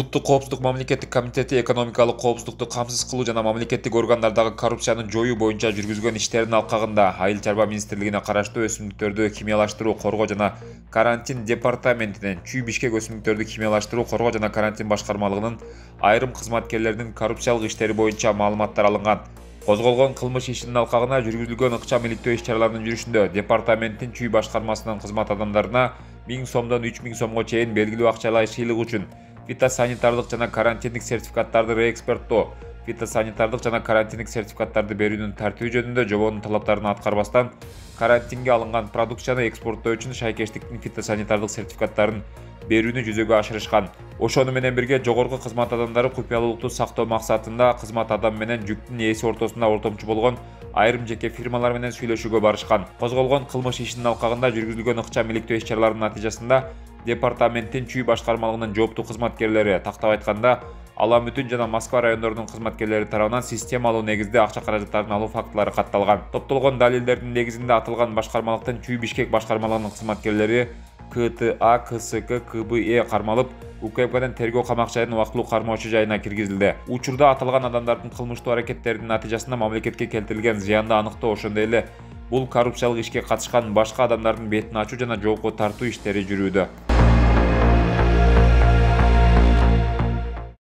Улуттук коопсуздук мамлекеттик комитети экономикалык коопсуздукту камсыз кылуу жана мамлекеттик органдардагы коррупцияны жоюу боюнча жүргүзгөн иштердин алкагында Айыл чарба министрлигине караштуу өсүмдүктөрдү химиялаштыруу, коргоо жана карантин департаментинин Чүй Бишкек өсүмдүктөрдү химиялаштыруу, коргоо жана карантин башкармалыгынын айрым кызматкерлеринин коррупциялык иштери боюнча маалыматтар алынган. Козголгон кылмыш ишинин алкагына жүргүзүлгөн ыкчам иликтөө иш-чараларынын жүрүшүндө департаменттин Чүй башкармасынын кызмат адамдарына 1000 сомдон 3000 сомго чейин белгилүү акчалай сыйлык үчүн фитосанитардык жана карантиндик сертификаттарды реэкспорттоо, фитосанитардык жана карантиндик сертификаттарды берүүнүн тартиби жөнүндө жобонун талаптарын аткарбастан карантинге алынган продукцияны экспорттоо үчүн шайкештиктин фитосанитардык сертификаттарын берүүнү жүзөгө ашырышкан. Ошону менен бирге жогорку кызмат адамдары купуялуулукту сактоо максатында кызмат адам менен жүктүн ээси ортосунда ортомчу болгон айрым жеке фирмалар менен сүйлөшүүгө барышкан. Козголгон кылмыш ишинин алкагында жүргүзүлгөн ыкчам иликтөө иш-чараларынын натыйжасында департаменттин Чүй башкармалыгынын жооптуу кызматкерлери, тактап айтканда, Ала Бүтүн жана Москва райондорунун кызматкерлери тарабынан системалуу негизде акча каражаттарын алуу фактылары катталган. Топтолгон далилдердин негизинде аталган башкармалыктын Чүй Бишкек башкармалыгынын кызматкерлери КТА, КСК, КБЭ кармалып, УКМКдын тергөө камак жайынын убактылуу кармоочу жайына киргизилди. Учурда аталган адамдардын кылмыштуу аракеттеринин натыйжасында мамлекетке келтирилген зыянды аныктоо, ошондой эле бул коррупциялык ишке катышкан башка адамдардын бетин ачуу жана жоопко тартуу иштери жүрүүдө.